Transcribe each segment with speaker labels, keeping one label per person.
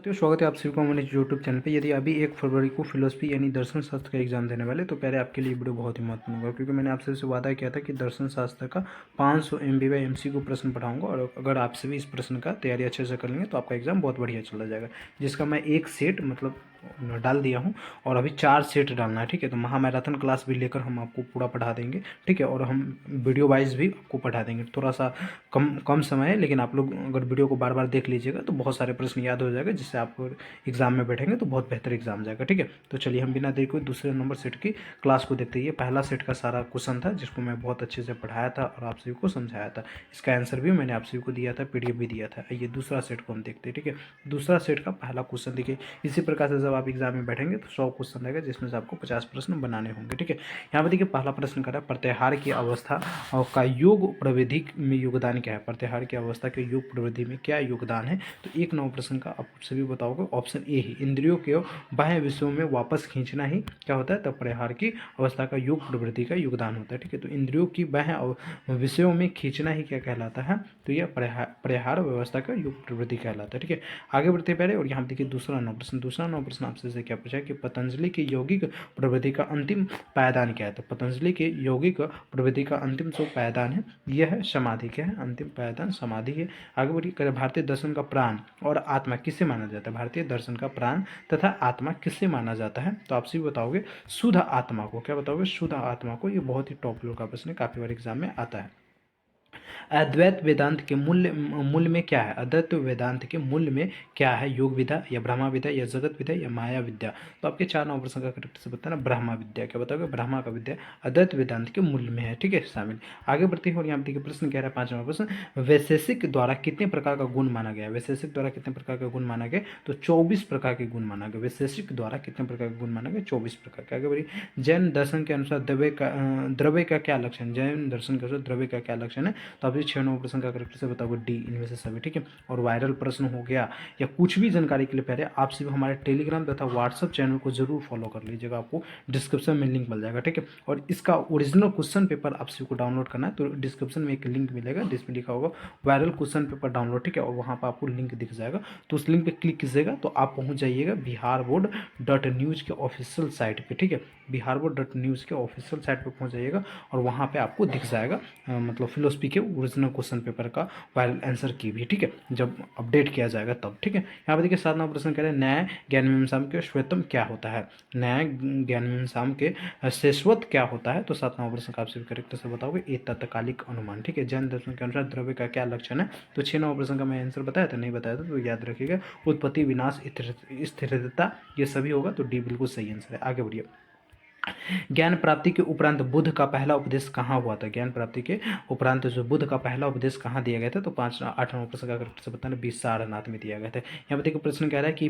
Speaker 1: साथियों, स्वागत है आप सभी को हमारे यूट्यूब चैनल पे। यदि अभी 1 फरवरी को फिलोसफी यानी दर्शन शास्त्र का एग्जाम देने वाले, तो पहले आपके लिए वीडियो बहुत ही महत्वपूर्ण होगा, क्योंकि मैंने आपसे वादा किया था कि दर्शन शास्त्र का 500 MB बाई MCQ प्रश्न पढ़ाऊंगा। और अगर आप सभी इस प्रश्न का तैयारी अच्छे से कर लेंगे तो आपका एग्जाम बहुत बढ़िया चला जाएगा, जिसका मैं एक सेट डाल दिया हूँ और अभी 4 सेट डालना है। ठीक है, तो महामैराथन क्लास भी लेकर हम आपको पूरा पढ़ा देंगे। ठीक है, और हम वीडियो वाइज भी आपको पढ़ा देंगे। थोड़ा सा कम समय है, लेकिन आप लोग अगर वीडियो को बार बार देख लीजिएगा तो बहुत सारे प्रश्न याद हो जाएगा, जिससे आप एग्जाम में बैठेंगे तो बहुत बेहतर एग्जाम जाएगा। ठीक है, तो चलिए हम बिना देरी को दूसरे नंबर सेट की क्लास को देखते हैं। ये पहला सेट का सारा क्वेश्चन था, जिसको मैं बहुत अच्छे से पढ़ाया था और आप सभी को समझाया था। इसका आंसर भी मैंने आप सभी को दिया था, PDF भी दिया था। ये दूसरा सेट को हम देखते हैं। ठीक है, दूसरा सेट का पहला क्वेश्चन देखिए। इसी प्रकार से जब आप एग्जाम में बैठेंगे तो 100 क्वेश्चन रहेगा, जिसमें से आपको 50 प्रश्न बनाने होंगे। ठीक है, यहाँ पर देखिए पहला प्रश्न कर रहा है, प्रत्याहार की अवस्था और का योग प्रविधि में योगदान क्या है। प्रत्याहार की अवस्था के योग प्रविधि में क्या योगदान है। तो 1 नंबर प्रश्न का आप सभी बताओगे ऑप्शन ए ही, इंद्रियों के बाह्य विषयों में वापस खींचना ही क्या होता है, तब प्रत्याहार की अवस्था का योग प्रवृत्ति का योगदान होता है। ठीक है, तो इंद्रियों की बाह्य विषयों में खींचना ही क्या कहलाता है, तो यह प्रत्याहार व्यवस्था का योग प्रवृत्ति कहलाता है। ठीक है, आगे बढ़ते पहले। और यहाँ देखिए दूसरा नंबर प्रश्न आपसे क्या पूछा है कि पतंजलि की यौगिक प्रवृत्ति का अंतिम पायदान क्या है। तो पतंजलि के यौगिक प्रवृत्ति का अंतिम जो पायदान है यह है समाधि। क्या है, अंतिम पायदान समाधि है। आगे बढ़िए, भारतीय दर्शन का प्राण और आत्मा किससे माना जाता है। भारतीय दर्शन का प्राण तथा आत्मा किससे माना जाता है। तो आप सभी बताओगे शुद्ध आत्मा को। क्या बताओगे, शुद्ध आत्मा को। ये बहुत ही टॉप लेवल का प्रश्न है, काफी बार एग्जाम में आता है। अद्वैत वेदांत के मूल में क्या है। अद्वैत वेदांत के मूल में क्या है, योग विद्या या ब्रह्मा विद्या या जगत विद्या या माया विद्या। तो आपके 4 नंबर प्रश्न का करेक्ट से बताना ब्रह्मा विद्या। क्या बताओगे, ब्रह्मा का विद्या अद्वैत वेदांत के मूल में है। ठीक है, शामिल। आगे बढ़ते हैं और यहाँ देखिए प्रश्न कह रहा है 5 नंबर प्रश्न, वैशेषिक द्वारा कितने प्रकार का गुण माना गया। वैशेषिक द्वारा कितने प्रकार का गुण माना गया। तो 24 प्रकार के गुण माना गया। वैशेषिक द्वारा कितने प्रकार के गुण माना गया, 24 प्रकार के। आगे बढ़िए, जैन दर्शन के अनुसार द्रव्य का क्या लक्षण। जैन दर्शन के अनुसार द्रव्य का क्या लक्षण है। तो अभी 6 नंबर प्रश्न का करेक्ट से बताओगे डी, इनमें से सभी। ठीक है, और वायरल प्रश्न हो गया या कुछ भी जानकारी के लिए पहले आप सिर्फ हमारे टेलीग्राम तथा व्हाट्सएप चैनल को जरूर फॉलो कर लीजिएगा, आपको डिस्क्रिप्शन में लिंक मिल जाएगा। ठीक है, और इसका ओरिजिनल क्वेश्चन पेपर आप सभी को डाउनलोड करना है, तो डिस्क्रिप्शन में एक लिंक मिलेगा जिसमें लिखा होगा वायरल क्वेश्चन पेपर डाउनलोड। ठीक है, और वहाँ पर आपको लिंक दिख जाएगा, तो उस लिंक पर क्लिक कीजिएगा तो आप पहुँच जाइएगा biharboard.news के ऑफिशियल साइट पर। ठीक है, biharboard.news के ऑफिशियल साइट पर पहुँच जाइएगा और वहाँ पर आपको दिख जाएगा मतलब फिलोसफी के ओरिजिनल क्वेश्चन पेपर का वायरल आंसर की भी। ठीक है, जब अपडेट किया जाएगा तब। ठीक है, यहाँ पर देखिए 7 नंबर प्रश्न कह रहे हैं, न्याय ज्ञान मीमांसा के श्वेतम क्या होता है। न्याय ज्ञान मीमांसा के शेषवत क्या होता है। तो 7 नंबर प्रश्न का आप सभी करेक्ट से बताओगे ए तत्कालिक अनुमान। ठीक है, जैन दर्शन के अनुसार द्रव्य का क्या लक्षण है। तो 6 नंबर प्रश्न का मैं आंसर बताया था, नहीं बताया था तो याद रखिएगा, उत्पत्ति विनाश स्थिरता ये सभी होगा, तो डी बिल्कुल सही आंसर है। आगे बढ़िए, ज्ञान प्राप्ति के उपरांत बुद्ध का पहला उपदेश कहाँ हुआ था। ज्ञान प्राप्ति के उपरांत जो बुद्ध का पहला उपदेश कहाँ दिया गया था। तो 8 नंबर प्रश्न का करेक्ट से बताना सारनाथ में दिया गया था। यहाँ पर देखिए प्रश्न कह रहा है कि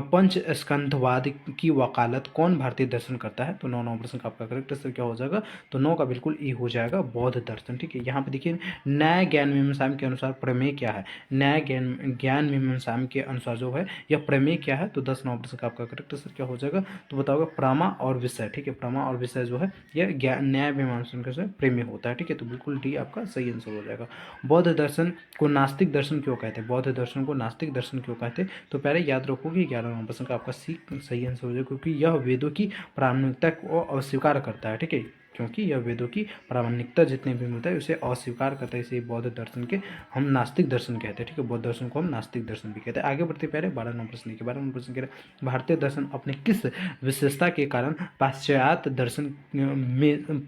Speaker 1: पंच स्कंधवाद की वकालत कौन भारतीय दर्शन करता है। तो 9 नंबर प्रश्न का आपका करेक्ट आंसर क्या हो जाएगा, तो 9 का बिल्कुल ई हो जाएगा, बौद्ध दर्शन। ठीक है, यहाँ पर देखिए न्याय ज्ञान मीमांसा के अनुसार प्रमेय क्या है। न्याय ज्ञान मीमांसा के अनुसार जो है यह प्रमेय क्या है। तो 10 नंबर प्रश्न का आपका करेक्ट आंसर क्या हो जाएगा, तो बताओगे प्रमा और विषय। ठीक है, प्रमा और विषय जो है यह न्याय मीमांसा के प्रेमी होता है। ठीक है, तो बिल्कुल डी आपका सही आंसर हो जाएगा। बौद्ध दर्शन को नास्तिक दर्शन क्यों कहते हैं। बौद्ध दर्शन को नास्तिक दर्शन क्यों कहते हैं। तो पहले याद रखोगे 11 नंबर प्रश्न का आपका सी सही आंसर हो जाएगा, क्योंकि यह वेदों की प्रामाणिकता को अस्वीकार करता है। ठीक है, क्योंकि यह वेदों की प्रामाणिकता जितने भी मिलता है उसे अस्वीकार करता है, इसे बौद्ध दर्शन के हम नास्तिक दर्शन कहते हैं। ठीक है, बौद्ध दर्शन को हम नास्तिक दर्शन भी कहते हैं। आगे बढ़ते पहले 12 नंबर प्रश्न के 12 नंबर प्रश्न कह रहे हैं, भारतीय दर्शन अपने किस विशेषता के कारण पाश्चात्य दर्शन में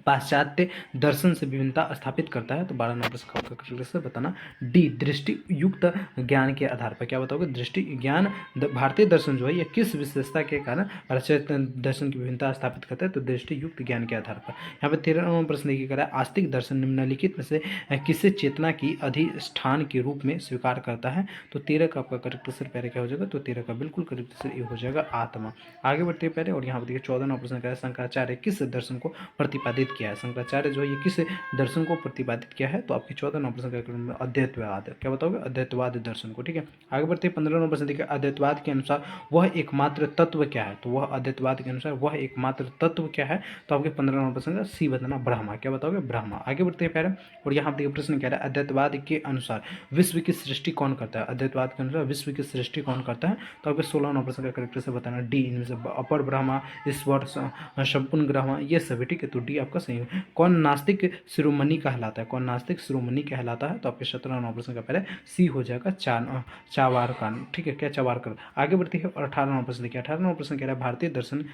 Speaker 1: पाश्चात्य दर्शन से विभिन्नता स्थापित करता है। तो 12 नंबर प्रश्न का करेक्ट से बताना डी, दृष्टि युक्त ज्ञान के आधार पर। क्या बताओगे, दृष्टि ज्ञान भारतीय दर्शन जो है यह किस विशेषता के कारण पाश्चात्य दर्शन की विभिन्नता स्थापित करता है। तो दृष्टि युक्त ज्ञान के आधार पर। यहाँ पर 13 नंबर प्रश्न देखिए करा, आस्तिक दर्शन निम्नलिखित में से किसे चेतना की अधिष्ठान के रूप में स्वीकार करता है। तो 13 का आपका करेक्ट आंसर पहले क्या हो जाएगा, तो 13 का बिल्कुल करेक्ट आंसर ये हो जाएगा आत्मा। आगे बढ़ते पहले और यहाँ पर देखिए 14 नंबर प्रश्न करा, शंकराचार्य किस दर्शन को प्रतिपादित प्रतिपादित किया है? शंकराचार्य जो है ये किस दर्शन को प्रतिपादित किया है? तो आपके 14 नंबर प्रश्न का अद्वैतवाद। क्या बताओगे? अद्वैतवाद दर्शन को। ठीक है, आगे बढ़ते हैं 15 नंबर प्रश्न देखिए, अद्वैतवाद के अनुसार वह एकमात्र तत्व क्या है? तो वह अद्वैतवाद के अनुसार वह एकमात्र तत्व क्या है? तो आपके 15 नंबर प्रश्न का सी बताना, ब्रह्मा। क्या बताओगे? ब्रह्मा। आगे बढ़ते हैं प्यारे, और यहाँ देखिए प्रश्न कह रहा है अद्वैतवाद के अनुसार विश्व की सृष्टि कौन करता है? अद्वैतवाद के अनुसार विश्व की सृष्टि कौन करता है? तो आपके 16 नंबर प्रश्न का करेक्ट से बताना डी, इनमें से अपर ब्रह्मा, ईश्वर, संपूर्ण ब्रह्मा, ये सभी। ठीक है, तो डी आपका सही है। कौन नास्तिक शिरोमणि कहलाता है? कौन नास्तिक शिरोमणि कहलाता है? तो आपके 17 नंबर प्रश्न का पहले सी हो जाएगा, चावारकन। ठीक है, क्या चावारकर। आगे बढ़ती है और 18 नंबर प्रश्न देखिए, 18 नंबर प्रश्न कह रहा है भारतीय दर्शन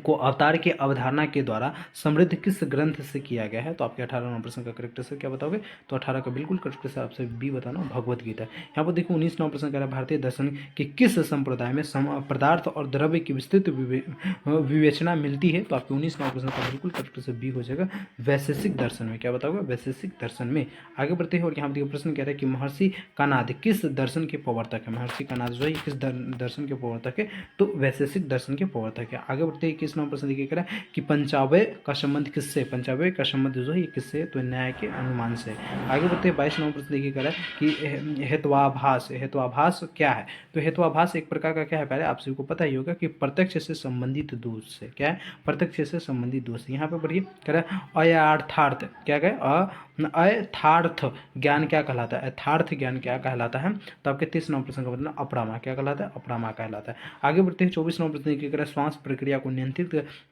Speaker 1: को अवतार के अवधारणा के द्वारा समृद्ध किस ग्रंथ से किया गया है? तो आपके 18 नंबर प्रश्न का करेक्ट आंसर क्या बताओगे? तो 18 का बिल्कुल करेक्ट आंसर आपसे बी बताना, भगवत गीता। यहाँ पर देखो 19 नंबर प्रश्न कह रहा है भारतीय दर्शन के किस संप्रदाय में पदार्थ और द्रव्य की विस्तृत विवेचना मिलती है? तो आपके 19 नंबर प्रश्न का बिल्कुल करेक्ट आंसर बी हो जाएगा, वैशेषिक दर्शन में। क्या बताओगे? वैशेषिक दर्शन में। आगे बढ़ते हैं और यहाँ पर प्रश्न कह रहा है कि महर्षि कानाद किस दर्शन के प्रवर्तक है? महर्षि कानाद जो है किस दर्शन के प्रवर्तक है? तो वैशेषिक दर्शन के प्रवर्तक है। आगे बढ़ते हैं, किस नंबर प्रश्न देखिए कह रहा है कि पंचावय का संबंध किससे? पंचावय का संबंध जो है ये किससे? तो न्याय के अनुमान से। आगे बढ़ते हैं 22 नंबर प्रश्न देखिए कह रहा है कि हेत्वाभास। हेत्वाभास क्या है? तो हेत्वाभास एक प्रकार का क्या है? पहले आप सभी को पता ही होगा कि प्रत्यक्ष से संबंधित दोष से। क्या है? प्रत्यक्ष से संबंधित दोष। यहाँ पे पढ़िए कह रहा है अयथार्थ। क्या कहे? अयथार्थ ज्ञान क्या कहलाता है? यथार्थ ज्ञान क्या कहलाता है? तो आपके 30 नंबर प्रश्न का मतलब अप्रमा। क्या कहलाता है? अप्रमा कहलाता है। आगे बढ़ते हैं 24 नंबर प्रश्न की करें, श्वास प्रक्रिया को नियंत्रित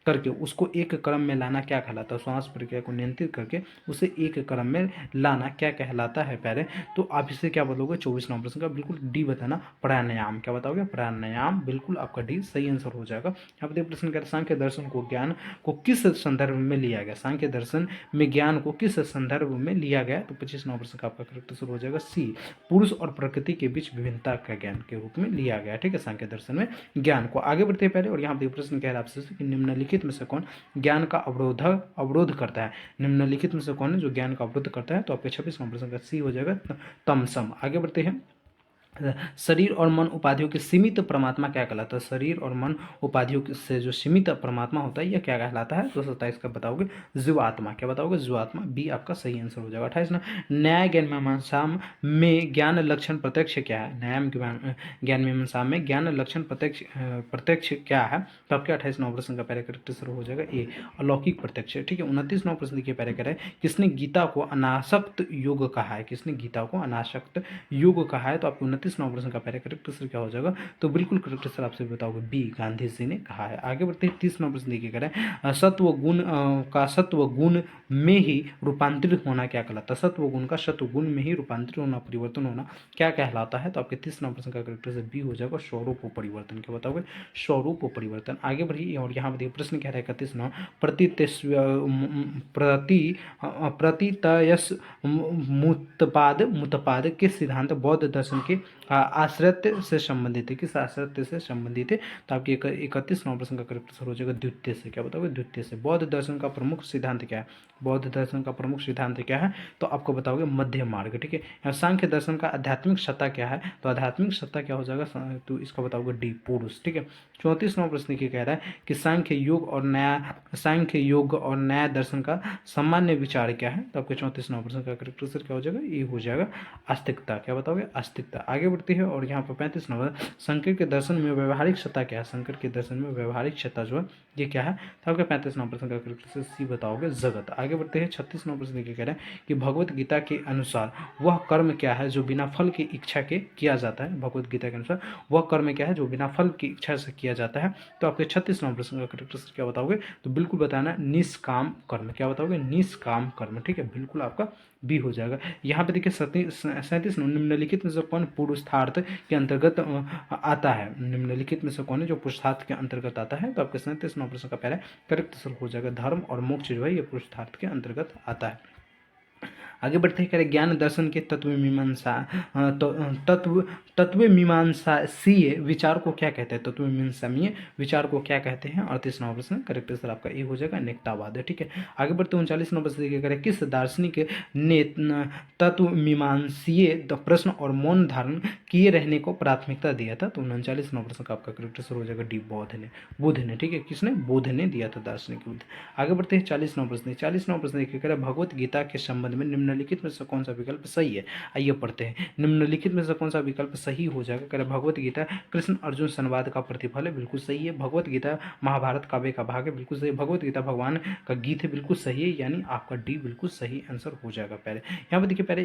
Speaker 1: करके उसको एक क्रम में लाना क्या कहलाता है? श्वास प्रक्रिया को नियंत्रित करके उसे एक क्रम में लाना क्या कहलाता है प्यारे? तो आप इसे क्या बोलोगे? 24 नंबर प्रश्न का बिल्कुल डी बताना, प्राणायाम। क्या बताओगे? प्राणायाम। बिल्कुल आपका डी सही आंसर हो जाएगा। यहाँ पर प्रश्न कर सांख्य दर्शन को ज्ञान को किस संदर्भ में लिया गया? सांख्य दर्शन में ज्ञान को किस संदर्भ में लिया गया? तो 25 नंबर प्रश्न का आपका करेक्ट आंसर हो जाएगा सी, पुरुष और प्रकृति के बीच विभिन्नता का ज्ञान के रूप में लिया गया। ठीक है, सांख्य दर्शन में ज्ञान को। आगे बढ़ते हैं पहले, और यहाँ पे प्रश्न कह रहा है आपसे कि निम्नलिखित में से कौन ज्ञान का अवरोध करता है? निम्नलिखित में से कौन है जो ज्ञान का अवरोध करता है? तो आपके 26 नंबर प्रश्न का सी हो जाएगा, तमसम। आगे बढ़ते हैं, शरीर और मन उपाधियों के सीमित परमात्मा क्या कहलाता है? शरीर और मन उपाधियों से जो सीमित परमात्मा होता है यह क्या कहलाता है? तो 27 का बताओगे, जीवात्मा। क्या बताओगे? जीवात्मा। बी आपका सही आंसर हो जाएगा। 28 ना, न्याय ज्ञान मीमांसा में ज्ञान लक्षण प्रत्यक्ष क्या है? न्याय ज्ञान मीमांसा में ज्ञान लक्षण प्रत्यक्ष क्या है? तो आपके 28 नंबर प्रश्न का पहले करेक्ट आंसर हो जाएगा ए, अलौकिक प्रत्यक्ष। ठीक है, 29 नंबर प्रश्न देखिए पहले कह रहे हैं किसने गीता को अनासक्त योग कहा है? किसने गीता को अनासक्त योग कहा है? तो आपको 29 नंबर प्रश्न का पहले करेक्ट आंसर क्या हो जाएगा? तो बिल्कुल करेक्ट आंसर आपसे बताओगे बी, गांधी जी ने कहा है। आगे बढ़ते हैं 30 नंबर प्रश्न देखिए कह रहे हैं सत्व गुण का सत्व गुण में ही रूपांतरित होना क्या कहलाता है? सत्व गुण का सत्व गुण में ही रूपांतरित होना, परिवर्तन होना क्या कहलाता है? तो आपके 30 नंबर प्रश्न का करेक्ट आंसर बी हो जाएगा, स्वरूप परिवर्तन। क्या बताओगे? स्वरूप परिवर्तन। आगे बढ़िए, और यहाँ पर प्रश्न क्या है 31 नंबर, प्रतितयस मुतपाद किस सिद्धांत बौद्ध दर्शन के आश्रित से संबंधित है? किस आश्रित से संबंधित है? तो आपकी 31 नंबर प्रश्न का करेक्ट आंसर हो जाएगा द्वितीय से। क्या बताओगे? द्वितीय से। बौद्ध दर्शन का प्रमुख सिद्धांत क्या है? बौद्ध दर्शन का प्रमुख सिद्धांत क्या है? तो आपको बताओगे मध्य मार्ग। ठीक है, सांख्य दर्शन का आध्यात्मिक सत्ता क्या है? तो आध्यात्मिक सत्ता क्या हो जाएगा? तो इसका बताओगे डी, पुरुष। ठीक है, 34 नंबर प्रश्न की कह रहा है कि सांख्य योग और न्याय दर्शन का सामान्य विचार क्या है? तो आपके 34 नंबर प्रश्न का करेक्ट आंसर क्या हो जाएगा? ये हो जाएगा आस्तिकता। क्या बताओगे? आस्तिकता। आगे बढ़ती है, और यहाँ पर 35 नंबर, शंकर के दर्शन में व्यवहारिक सत्ता क्या है? शंकर के दर्शन में व्यवहारिक सत्ता जो है ये क्या है? तो आपके 35 नंबर प्रश्न का करेक्ट आंसर सी बताओगे, जगत। आगे बढ़ते हैं 36 नंबर प्रश्न कह रहे हैं कि भगवत गीता के अनुसार वह कर्म क्या है जो बिना फल की इच्छा के किया जाता है? भगवत गीता के अनुसार वह कर्म क्या है जो बिना फल की इच्छा से किया जाता है? तो आपके 36 नंबर प्रश्न का करेक्ट आंसर क्या बताओगे? तो बिल्कुल बताना, निष्काम कर्म। क्या बताओगे? निष्काम कर्म। ठीक है, बिल्कुल आपका बी हो जाएगा। यहाँ पे देखिए 37 निम्नलिखित में से कौन पुरुषार्थ के अंतर्गत आता है? निम्नलिखित में से कौन है जो पुरुषार्थ के अंतर्गत आता है? तो आपके 37 नंबर प्रश्न का पहले करेक्ट आंसर हो जाएगा, धर्म और मोक्ष जो है ये पुरुषार्थ के अंतर्गत आता है। आगे बढ़ते हैं, कह रहे ज्ञान दर्शन के तत्व मीमांसा तत्व मीमांसासीय विचार को क्या कहते हैं, तत्व मीमांसामीय विचार को क्या कहते हैं। 38वां प्रश्न करेक्ट आंसर आपका ए हो जाएगा, नेकतावाद है। ठीक है, आगे बढ़ते 39वां प्रश्न देखिए, करें किस दार्शनिक ने तत्व मीमांसीय प्रश्न और मौन धारण किए रहने को प्राथमिकता दिया था। तो 39वां प्रश्न का आपका करेक्ट आंसर हो जाएगा डी, बुद्ध ने। ठीक है, किसने, बुद्ध ने दिया था दार्शनिक बुद्ध। आगे बढ़ते हैं 40वां प्रश्न। 40वां प्रश्न देखिए, कह रहा है भगवत गीता के संबंध में निम्नलिखित में से कौन सा विकल्प सही है। आइए पढ़ते हैं, निम्नलिखित में से कौन सा विकल्प सही हो जाएगा। कह रहा है भगवत गीता कृष्ण अर्जुन संवाद का प्रतिफल है, बिल्कुल सही है। भगवत गीता महाभारत काव्य का भाग है, बिल्कुल सही। भगवत गीता भगवान का गीत है, बिल्कुल सही है, यानी आपका डी बिल्कुल सही आंसर हो जाएगा। पहले यहाँ पर देखिए, पहले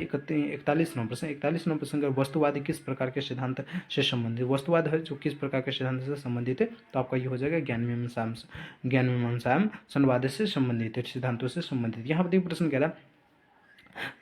Speaker 1: 41वां प्रश्न। 41वां प्रश्न का वस्तुवादी किस प्रकार के सिद्धांत से संबंधित, वस्तुवाद है जो किस प्रकार के सिद्धांत से संबंधित है। तो आपका ये हो जाएगा ज्ञान मीमांसा संवाद से संबंधित है, सिद्धांतों से संबंधित। यहाँ पर देखिए प्रश्न कह रहा है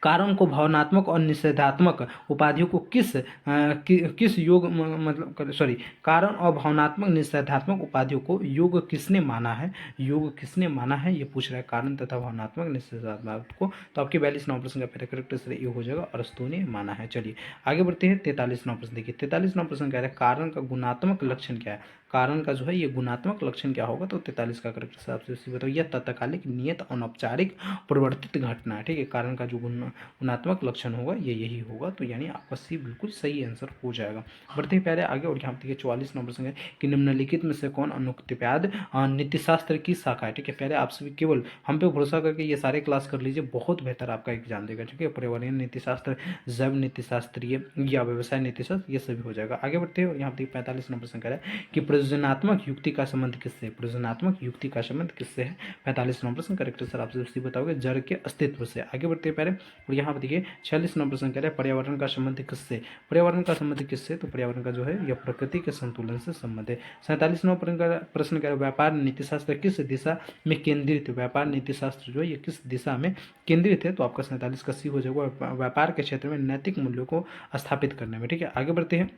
Speaker 1: कारण को भावनात्मक और निषेधात्मक उपाधियों को किस योग मतलब सॉरी कारण और भावनात्मक निषेधात्मक उपाधियों को योग किसने माना है, योग किसने माना है, ये पूछ रहा है, कारण तथा भावनात्मक निषेधात्मक को। तो आपके 42वां प्रश्न का पहले करेक्ट आंसर ये हो जाएगा, अरस्तु ने माना है। चलिए आगे बढ़ते हैं 43वां प्रश्न देखिए, 43वां प्रश्न कह रहा है कारण का गुणात्मक लक्षण क्या है, कारण का जो है ये गुणात्मक लक्षण क्या होगा। तो 43 का करेक्ट आंसर आपसे बताओ, यह तत्कालिक नियत अनौपचारिक परिवर्तित घटना है। ठीक है, कारण का जो गुणात्मक लक्षण होगा ये यही होगा, तो यानी आपका सी बिल्कुल सही आंसर हो जाएगा। बढ़ते ही पहले आगे, और यहाँ देखिए 44 नंबर संख्या कि निम्नलिखित में से कौन अनुक्तिप्याद नीतिशास्त्र की शाखा है। ठीक है, पहले आपसे केवल हम पे भरोसा करके ये सारे क्लास कर लीजिए, बहुत बेहतर आपका एग्जाम देगा। ठीक है, पर्यावरणीय नीतिशास्त्र, जैव नीतिशास्त्रीय या व्यवसाय नीतिशास्त्र, ये सभी हो जाएगा। आगे बढ़ते हैं, और यहाँ देखिए 45 नंबर संख्या है कि प्रयोजनात्मक युक्ति का संबंध किससे, प्रयोजनात्मक युक्ति का संबंध किससे है। 45 नंबर प्रश्न करेक्ट सर आपसे बताओगे जड़ के अस्तित्व से। आगे बढ़ते हैं पहले, और यहाँ पर देखिए 46 नंबर प्रश्न कह रहा है पर्यावरण का संबंध किससे, पर्यावरण का संबंध किससे। तो पर्यावरण का जो है यह प्रकृति के संतुलन से संबंध है। 47 नंबर प्रश्न कह रहा है व्यापार नीतिशास्त्र किस दिशा में केंद्रित है, व्यापार नीतिशास्त्र जो है ये किस दिशा में केंद्रित है। तो आपका 47 का सी हो जाएगा, व्यापार के क्षेत्र में नैतिक मूल्यों को स्थापित करने में। ठीक है, आगे बढ़ते हैं,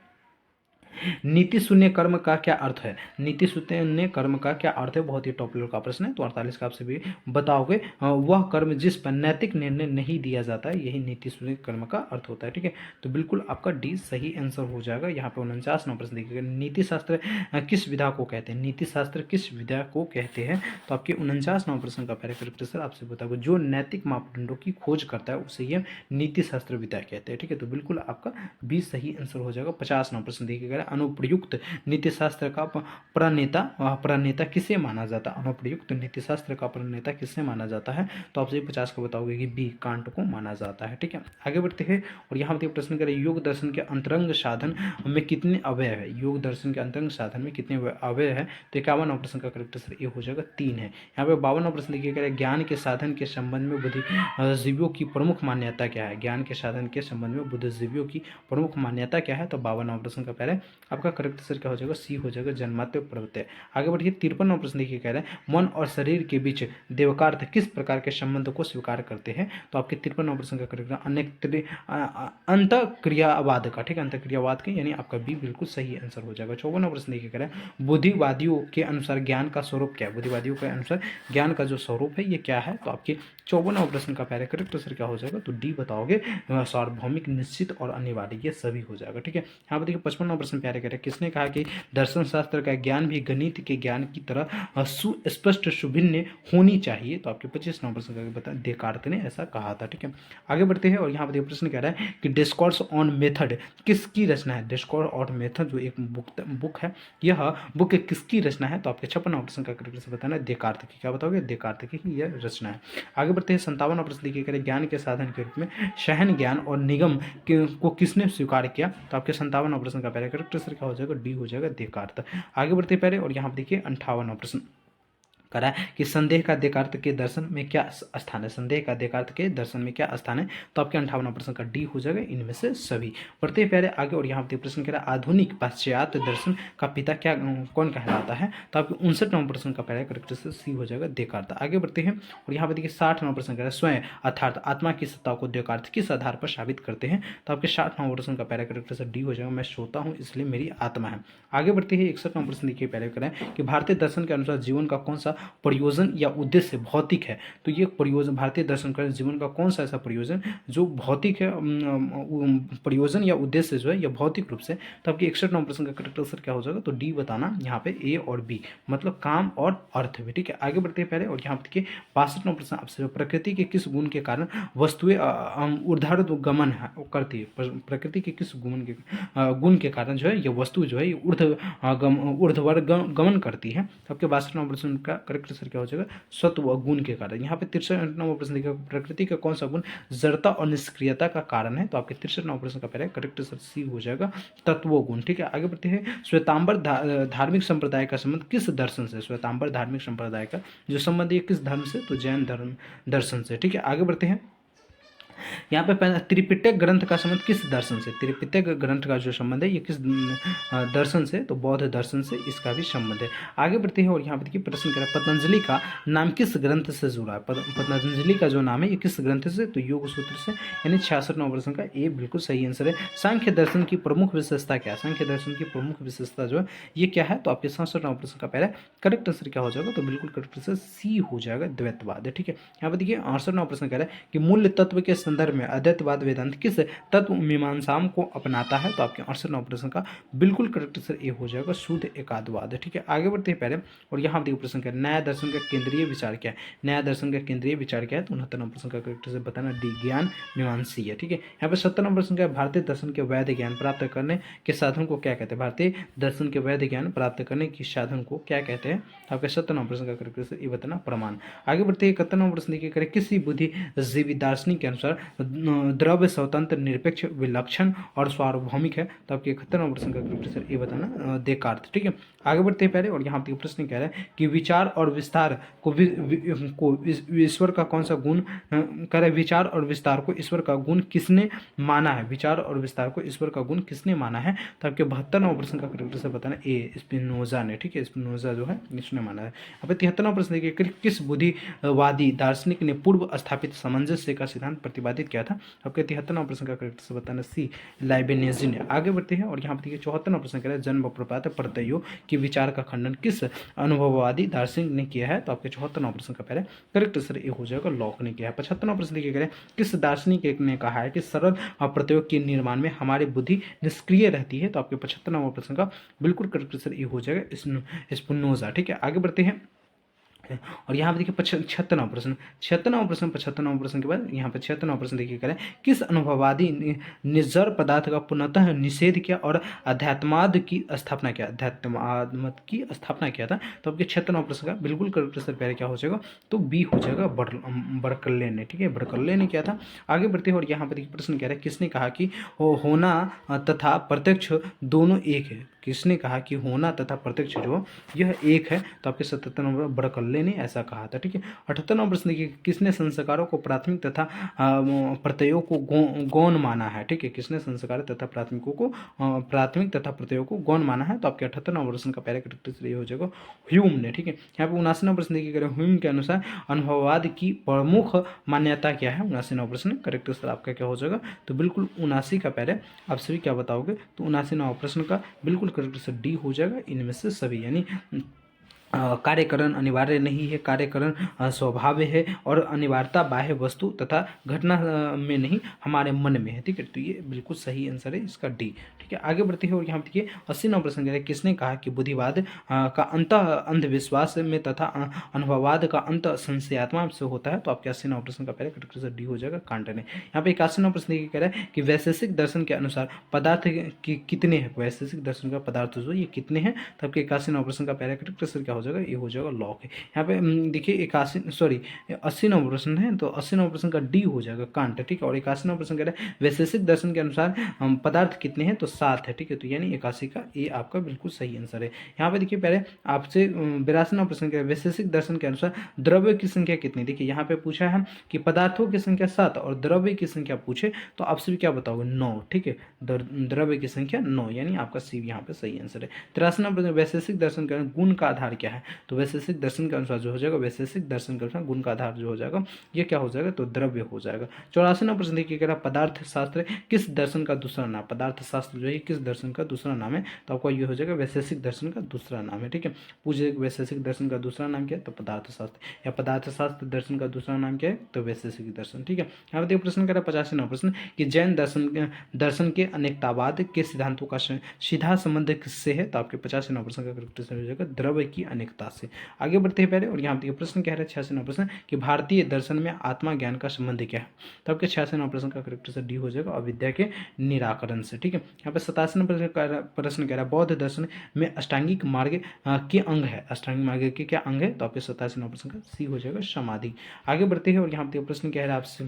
Speaker 1: नीति शून्य कर्म का क्या अर्थ है, नीति शून्य कर्म का क्या अर्थ है, बहुत ही टॉप लेवल का प्रश्न है। तो 48 का आपसे भी बताओगे, वह कर्म जिस पर नैतिक निर्णय नहीं दिया जाता है, यही नीति शून्य कर्म का अर्थ होता है। ठीक है, तो बिल्कुल आपका डी सही आंसर हो जाएगा। यहाँ पे 49वां प्रश्न देखिएगा, नीति शास्त्र किस विधा को कहते हैं, नीति शास्त्र किस विधा को कहते हैं। तो आपके 49वां प्रश्न का पहले करेक्ट आंसर आपसे बताओगे, जो नैतिक मापदंडों की खोज करता है उसे ये नीति शास्त्र विधा कहते हैं। ठीक है, तो बिल्कुल आपका बी सही आंसर हो जाएगा। 50वां प्रश्न देखिएगा, अनुप्रयुक्त नीतिशास्त्र का प्रणेता किसे माना जाता है, अनुप्रयुक्त नीतिशास्त्र का प्रणेता किसे माना जाता है। तो आपसे 50 को बताओगे कि बी कांट को माना जाता है। ठीक है, आगे बढ़ते हैं, और यहाँ पे प्रश्न करें योग दर्शन के अंतरंग साधन में कितने अवयव है, योग दर्शन के अंतरंग साधन में कितने अवयव है। तो 51वां प्रश्न का करेक्ट आंसर ये हो जाएगा 3 है। यहाँ पे 52वां प्रश्न देखिएगा, ज्ञान के साधन के संबंध में बुद्धिजीवियों की प्रमुख मान्यता क्या है, ज्ञान के साधन के संबंध में बुद्धिजीवियों की प्रमुख मान्यता क्या है। तो 52वां प्रश्न का पहले आपका करेक्ट आंसर क्या हो जाएगा, सी हो जाएगा, जन्मात्व प्रत्यय। आगे बढ़िए 53वां प्रश्न देखिए, कह रहे हैं मन और शरीर के बीच देवकार्थ किस प्रकार के संबंध को स्वीकार करते हैं। तो आपके 53वां प्रश्न का करेक्ट अंतःक्रियावाद का। ठीक है, अंतःक्रियावाद के, यानी आपका बी बिल्कुल सही आंसर हो जाएगा। 54वां प्रश्न देखिए, कह रहे हैं बुद्धिवादियों के अनुसार ज्ञान का स्वरूप क्या है, बुद्धिवादियों के अनुसार ज्ञान का जो स्वरूप है ये क्या है। तो आपके 54वां प्रश्न का पहले करेक्ट आंसर क्या हो जाएगा, तो डी बताओगे, सार्वभौमिक, निश्चित और अनिवार्य, ये सभी हो जाएगा। ठीक है, यहाँ पर देखिए 55वां प्रश्न प्यारे कह रहे हैं किसने कहा कि दर्शन शास्त्र का ज्ञान भी गणित के ज्ञान की तरह सुस्पष्ट सुभिन्न होनी चाहिए। तो आपके 25वां प्रश्न का बता, देकार्त ने ऐसा कहा था। ठीक है, आगे बढ़ते हैं, और यहाँ पर प्रश्न कह रहा है कि डिस्कोर्स ऑन मेथड किसकी रचना है, डिस्कोर्स ऑन मेथड जो एक बुक है, यह बुक किसकी रचना है। तो आपके 56वां प्रश्न का करेक्ट से बताना, देकार्त की। क्या बताओगे, देकार्त की ही यह रचना है। आगे बढ़ते हैं 57वां प्रश्न देखिए, करें ज्ञान के साधन के रूप में सहन ज्ञान और निगम को किसने स्वीकार किया। तो आपके 57वां प्रश्न का पहले करेक्ट आंसर क्या हो जाएगा, डी हो जाएगा, देकार्त। आगे बढ़ते पहले, और यहाँ पर देखिए 58वां प्रश्न करा कि संदेह का देकार्त के दर्शन में क्या स्थान है, संदेह का देकार्त के दर्शन में क्या स्थान है। तो आपके 58वां प्रश्न का डी हो जाएगा, इनमें से सभी। बढ़ते पहले आगे, और यहाँ पे प्रश्न कह रहा है आधुनिक पाश्चात्य दर्शन का पिता क्या कौन कहलाता है। तो आपके 59वां प्रश्न का पहले करेक्ट आंसर सी हो जाएगा, देकार्त। आगे बढ़ते हैं, और यहाँ पे देखिए 60वां प्रश्न कह रहा है स्वयं अर्थात आत्मा की सत्ता को देकार्त किस आधार पर साबित करते हैं। तो आपके 60वां प्रश्न का पहले करेक्ट आंसर डी हो जाएगा, मैं सोता हूँ इसलिए मेरी आत्मा है। आगे बढ़ते हैं 61वां प्रश्न देखिए, पहले करें कि भारतीय दर्शन के अनुसार जीवन का कौन सा प्रयोजन या उद्देश्य भौतिक है। तो ये प्रयोजन, भारतीय दर्शन का जीवन का कौन सा ऐसा प्रयोजन जो भौतिक है, प्रयोजन या उद्देश्य जो है यह भौतिक रूप से। तो आपके 61 नंबर प्रश्न का करेक्ट आंसर क्या हो जाएगा, तो डी बताना यहाँ पे, ए और बी, मतलब काम और अर्थ भी। ठीक है, आगे बढ़ते हैं पहले, और यहाँ पे देखिए 62 नंबर प्रश्न आपसे, प्रकृति के किस गुण के कारण वस्तुएं ऊर्ध्वाधर गमन करती है। प्रकृति के किस गुण के कारण जो है ये वस्तु जो है ऊर्ध्वाधर गमन करती है। तो आपके 62 नंबर प्रश्न का करेक्ट आंसर क्या हो जाएगा, सत्व गुण के कारण। यहाँ पे 63 नंबर प्रश्न देखिए, प्रकृति का कौन सा गुण जड़ता और निष्क्रियता का कारण है। तो आपके 63 नंबर प्रश्न का पहले करेक्ट आंसर सी हो जाएगा, तत्व गुण। ठीक है, आगे बढ़ते हैं, श्वेतांबर धार्मिक संप्रदाय का संबंध किस दर्शन से। श्वेतांबर धार्मिक संप्रदाय का जो संबंध है किस धर्म से, तो जैन धर्म दर्शन से। ठीक है, आगे बढ़ते हैं, यहाँ पे पहले त्रिपिटक ग्रंथ का संबंध किस दर्शन से। त्रिपिटक ग्रंथ का जो संबंध है ये किस दर्शन से, तो बौद्ध दर्शन से इसका भी संबंध है। आगे बढ़ते हैं, और यहाँ पे देखिए प्रश्न करें, पतंजलि का नाम किस ग्रंथ से जुड़ा है। पतंजलि का जो नाम है ये किस ग्रंथ से, तो योग सूत्र से, यानी 66 नंबर प्रश्न का ए बिल्कुल सही आंसर है। सांख्य दर्शन की प्रमुख विशेषता क्या है। सांख्य दर्शन की प्रमुख विशेषता जो है ये क्या है, तो आपके 67 नंबर प्रश्न का पहले करेक्ट आंसर क्या हो जाएगा, तो बिल्कुल करेक्ट आंसर सी हो जाएगा, द्वैतवाद। ठीक है, यहाँ पे देखिए 68 नंबर प्रश्न कह रहा है कि मूल्य तत्व के संदर्भ में अद्वैतवाद वेदांत किस तत्व मीमांसाओं को अपनाता है। तो आपके 68 नंबर प्रश्न का बिल्कुल करेक्ट आंसर ए हो जाएगा, शुद्ध एकादवाद। ठीक है, आगे बढ़ते हैं पहले, और यहाँ देखिए प्रश्न क्या है, नया दर्शन का केंद्रीय विचार क्या है। नया दर्शन का केंद्रीय विचार क्या है, तो 69 नंबर प्रश्न का करेक्ट आंसर बताना डी, ज्ञान मीमांसी है। ठीक है, यहाँ पे 70 नंबर प्रश्न का भारतीय दर्शन के वैध ज्ञान प्राप्त करने के साधन को क्या कहते हैं। भारतीय दर्शन के वैध ज्ञान प्राप्त करने के साधन को क्या कहते हैं। तो आपके 70 नंबर प्रश्न का करेक्ट आंसर ये बताना प्रमाण। आगे बढ़ते हैं, 71 नंबर प्रश्न देखिए, करें किसी बुद्धिजीवी दार्शनिक के अनुसार द्रव्य स्वतंत्र निरपेक्ष विलक्षण और सार्वभौमिक है। तो आपके 71 नंबर प्रश्न का करेक्ट आंसर ये बताना देकार्त। ठीक है, आगे बढ़ते हैं पहले, और यहाँ पे प्रश्न कह रहा है कि विचार और विस्तार को ईश्वर का कौन सा गुण करे। विचार और विस्तार को ईश्वर का गुण किसने माना है। विचार और विस्तार को ईश्वर का गुण किसने माना है। तो आपके 72 नंबर प्रश्न का करेक्ट आंसर बताना ए, स्पिनोजा ने। ठीक है, स्पिनोजा जो है इसने माना है। अब 73 नंबर प्रश्न देखिए, किस बुद्धिवादी दार्शनिक ने पूर्व स्थापित सामंजस्य का सिद्धांत प्रतिपादित किया था। आपके 73 नंबर प्रश्न का करेक्ट आंसर बताना सी, लाइबेनिजी ने। आगे बढ़ते हैं, और यहाँ पे देखिए 74 नंबर प्रश्न कह रहा है, जन्म प्रपात प्रत्ययों के विचार का खंडन किस अनुभववादी दार्शनिक ने किया है। तो आपके 74 नंबर प्रश्न का पहले करेक्ट आंसर ये हो जाएगा, लॉक ने किया है। 75 नंबर प्रश्न देखिए, कह रहे हैं किस दार्शनिक ने कहा है कि सरल प्रत्ययों के निर्माण में हमारी बुद्धि निष्क्रिय रहती है। तो आपके 75 नंबर प्रश्न का बिल्कुल करेक्ट आंसर ये हो जाएगा, स्पिनोजा। ठीक है, आगे बढ़ते हैं, और यहाँ पे देखिए 76 नंबर प्रश्न, 76 नंबर प्रश्न, 75 नंबर प्रश्न के बाद यहाँ पे 76 नंबर प्रश्न देखिए, करें किस अनुभववादी ने जड़ पदार्थ का पुनः निषेध किया और अध्यात्माद की स्थापना किया। अध्यात्माद की स्थापना किया था। तो आपके 76 नंबर प्रश्न का बिल्कुल करेक्ट आंसर पहले क्या हो जाएगा, तो बी हो जाएगा, बर्कले ने। ठीक है, बर्कले ने किया था। आगे बढ़ते हैं, और यहाँ पे देखिए प्रश्न कह रहा है, किसने कहा कि होना तथा प्रत्यक्ष दोनों एक है। किसने कहा कि होना तथा प्रत्यक्ष जो यह एक है। तो आपके 77 नंबर बड़कल्ले ने ऐसा कहा था। ठीक है, 78 नंबर प्रश्न देखिए, किसने संस्कारों को प्राथमिक तथा प्रत्ययों को गौण माना है। ठीक है, किसने संस्कार तथा प्राथमिकों को प्राथमिक तथा प्रत्ययों को गौण माना है। तो आपके 78 नंबर प्रश्न का पहले करेक्ट आंसर ये हो जाएगा, ह्यूम ने। ठीक है, यहाँ पे 79 नंबर प्रश्न देखिए, करें ह्यूम के अनुसार अनुभववाद की प्रमुख मान्यता क्या है। 79 नंबर प्रश्न करेक्ट आंसर आपका क्या हो जाएगा, तो बिल्कुल 79 का पहले आप सभी क्या बताओगे, तो 79 नंबर प्रश्न का बिल्कुल करेक्ट आंसर डी हो जाएगा, इनमें से सभी। यानी कार्यकरण अनिवार्य नहीं है, कार्यकरण स्वभाव है, और अनिवार्यता बाह्य वस्तु तथा घटना में नहीं, हमारे मन में है। ठीक है, तो ये बिल्कुल सही आंसर है इसका डी। ठीक है, आगे बढ़ते हैं, और यहाँ देखिए 80 नंबर प्रश्न है, किसने कहा कि बुद्धिवाद का अंत अंधविश्वास में तथा अनुभववाद का अंत संशयात्मा से होता है। तो आपके 80 नंबर प्रश्न का पहले करेक्ट आंसर डी हो जाएगा, कांट ने। यहाँ पे 81 नंबर प्रश्न कह रहा है कि वैशेषिक दर्शन के अनुसार पदार्थ कितने हैं। वैशेषिक दर्शन का पदार्थ जो ये कितने हैं। तो आपके 81 नंबर प्रश्न का पहले करेक्ट आंसर क्या हो जाएगा, ये हो जाएगा लॉक है। यहाँ पे देखिए 80 नंबर प्रश्न है, तो 80 नंबर प्रश्न का डी हो जाएगा, कांट। ठीक है, और 81 नंबर प्रश्न कह रहा है वैशेषिक दर्शन के अनुसार पदार्थ कितने हैं, तो 7 है। ठीक है, तो यानी 81 का ये आपका बिल्कुल सही आंसर है। यहाँ पे देखिए पहले आपसे 82 नंबर प्रश्न कह रहा है वैशेषिक दर्शन के अनुसार द्रव्य की संख्या कितनी। देखिए यहाँ पे पूछा है कि पदार्थों की संख्या 7 और द्रव्य की संख्या पूछे, तो आप सभी क्या बताओगे, 9। ठीक है, द्रव्य की संख्या 9, यानी आपका सी यहाँ पे सही आंसर है। 83 नंबर प्रश्न वैशेषिक दर्शन के गुण का आधार क्या क्या है, तो वैशेषिक दर्शन के अनुसार जो हो जाएगा, वैशेषिक दर्शन के अनुसार गुण का आधार जो हो जाएगा ये क्या हो जाएगा, तो द्रव्य हो जाएगा। 84वां प्रश्न देखिए, कह रहा पदार्थ शास्त्र किस दर्शन का दूसरा नाम, पदार्थ शास्त्र जो है किस दर्शन का दूसरा नाम है, तो आपका ये हो जाएगा वैशेषिक दर्शन का दूसरा नाम है। ठीक है, पूछे वैशेषिक दर्शन का दूसरा नाम क्या है, तो पदार्थ शास्त्र, या पदार्थ शास्त्र दर्शन का दूसरा नाम क्या है, तो वैशेषिक दर्शन। ठीक है, यहाँ पर देखो प्रश्न कह रहा है 85वां प्रश्न कि जैन दर्शन के अनेकतावाद के सिद्धांतों का सीधा संबंध किससे है, तो आपके 85वां प्रश्न का करेक्ट आंसर हो जाएगा द्रव्य की अनेकता से। आगे बढ़ते हैं पहले, और यहाँ देखिए प्रश्न कह रहा है 86वां प्रश्न कि भारतीय दर्शन में आत्मा ज्ञान का संबंध क्या है, तो आपके 86वां प्रश्न का करेक्ट आंसर डी हो जाएगा अविद्या के निराकरण से। ठीक है, यहाँ पे 87वां प्रश्न कह रहा है बौद्ध दर्शन में अष्टांगिक मार्ग के अंग है, अष्टांगिक मार्ग के क्या अंग है, तो आपके 87वां प्रश्न का सी हो जाएगा समाधि। आगे बढ़ते हैं, और यहाँ पे प्रश्न कह रहा है आपसे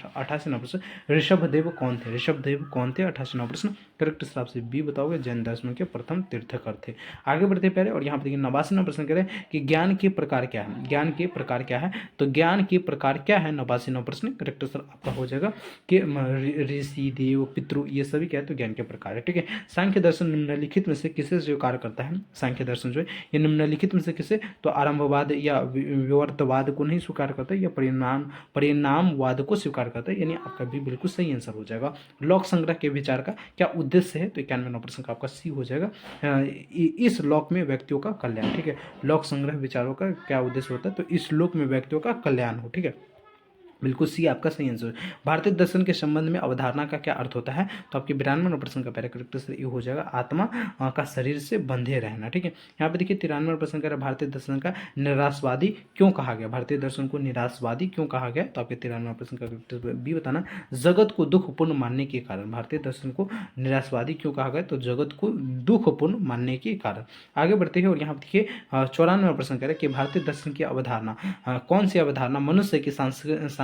Speaker 1: 88वां प्रश्न ऋषभदेव कौन थे, ऋषभदेव कौन थे, 88वां प्रश्न करेक्ट आंसर आपसे बी बताओगे, जैन दर्शन के प्रथम तीर्थकर थे। आगे बढ़ते पहले, और यहाँ पे देखिए 89वां प्रश्न कह रहे हैं कि ज्ञान के प्रकार क्या है, ज्ञान के प्रकार क्या है, तो ज्ञान के प्रकार क्या है, 89वां प्रश्न करेक्ट आंसर आपका हो जाएगा कि ऋषि देव पितृ ये सभी क्या है, तो ज्ञान के प्रकार है। ठीक है, सांख्य दर्शन निम्नलिखित में से किसे स्वीकार करता है, सांख्य दर्शन जो है ये निम्नलिखित में से किसे, तो आरंभवाद या विवर्तवाद को नहीं स्वीकार करता है, या परिणामवाद को स्वीकार करता है, यानी आपका भी बिल्कुल सही आंसर हो जाएगा। लोक संग्रह के विचार का क्या उद्देश्य है, तो 91वां प्रश्न का आपका सी हो जाएगा इस लोक में व्यक्तियों का कल्याण। ठीक है, लोक संग्रह विचारों का क्या उद्देश्य होता है, तो इस लोक में व्यक्तियों का कल्याण हो। ठीक है, बिल्कुल सी आपका सही आंसर है। भारतीय दर्शन के संबंध में अवधारणा का क्या अर्थ होता है, तो आपके 92वां प्रश्न का पहला करेक्ट आंसर ये हो जाएगा आत्मा का शरीर से बंधे रहना। ठीक है, यहाँ पे देखिए 93वां प्रश्न कह रहा है भारतीय दर्शन का निराशवादी क्यों कहा गया, भारतीय दर्शन को निराशवादी क्यों कहा गया, तो आपके 93वां प्रश्न का करेक्ट आंसर बी बताना, जगत को दुखपूर्ण मानने के कारण, भारतीय दर्शन को निराशवादी क्यों कहा गया, तो जगत को दुखपूर्ण मानने के कारण। आगे बढ़ते हैं, और यहाँ देखिए 94वां प्रश्न कह रहे हैं कि भारतीय दर्शन की अवधारणा कौन सी अवधारणा मनुष्य की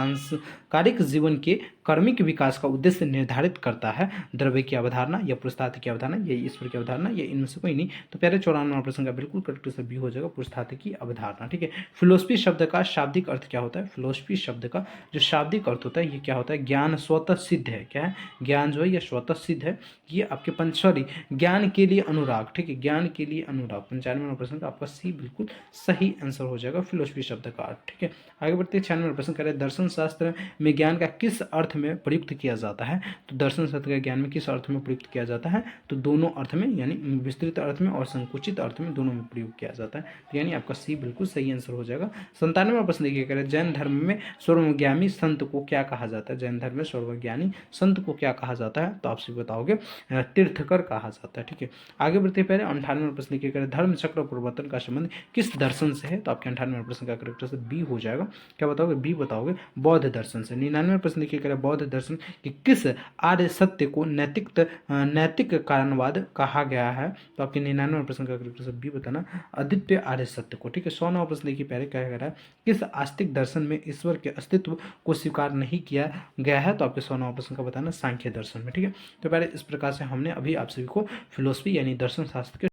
Speaker 1: सांस्कारिक जीवन के कर्मिक विकास का उद्देश्य निर्धारित करता है, द्रव्य की अवधारणा या पुरुषार्थ की अवधारणा या ईश्वर की अवधारणा या इनमें से कोई नहीं, तो पहले 94वां प्रश्न का बिल्कुल करेक्ट आंसर बी हो जाएगा पुरुषार्थ की अवधारणा। ठीक है, फिलोसफी शब्द का शाब्दिक अर्थ क्या होता है, फिलोसफी शब्द का जो शाब्दिक अर्थ होता है ये क्या होता है, ज्ञान स्वतः सिद्ध है, क्या है, ज्ञान जो है ये स्वतः सिद्ध है, ये आपके सॉरी ज्ञान के लिए अनुराग। ठीक है, ज्ञान के लिए अनुराग, 95वां प्रश्न का आपका सी बिल्कुल सही आंसर हो जाएगा फिलोसफी शब्द का अर्थ। ठीक है, आगे बढ़ते 96वां प्रश्न कह रहे हैं दर्शन शास्त्र में ज्ञान का किस अर्थ में प्रयुक्त किया जाता है, तो दर्शन शास्त्र का ज्ञान में किस अर्थ में प्रयुक्त किया जाता है, तो दोनों अर्थ में, यानी विस्तृत अर्थ में और संकुचित अर्थ में, दोनों में प्रयोग किया जाता है, तो यानी आपका सी बिल्कुल सही आंसर हो जाएगा। 97वां प्रश्न देखिए कह रहे हैं जैन धर्म में सर्वज्ञानी संत को क्या कहा जाता है, जैन धर्म में सर्वज्ञानी संत को क्या कहा जाता है, तो आपसे बताओगे तीर्थकर कहा जाता है। ठीक है, आगे बढ़ते पहले 98वां प्रश्न देखिए कह रहे धर्म चक्र प्रवर्तन का संबंध किस दर्शन से है, तो आपके 98वां प्रश्न का करेक्ट आंसर बी हो जाएगा, क्या बताओगे, बी बताओगे बौद्ध दर्शन से। 99वां प्रश्न देखिए कह रहे बौद्ध दर्शन कि किस आर्य सत्य को नैतिक कारणवाद कहा गया है, तो आपके 99वां प्रश्न का करेक्ट आंसर बी बताना अद्वितीय आर्य सत्य को। ठीक है, 100वां प्रश्न देखिए पहले क्या कह रहा है किस आस्तिक दर्शन में ईश्वर के अस्तित्व को स्वीकार नहीं किया गया है, तो आपके 100वां प्रश्न का बताना सांख्य दर्शन में। ठीक है, तो पहले इस प्रकार से हमने अभी आप सभी को फिलोसफी यानी दर्शन शास्त्र के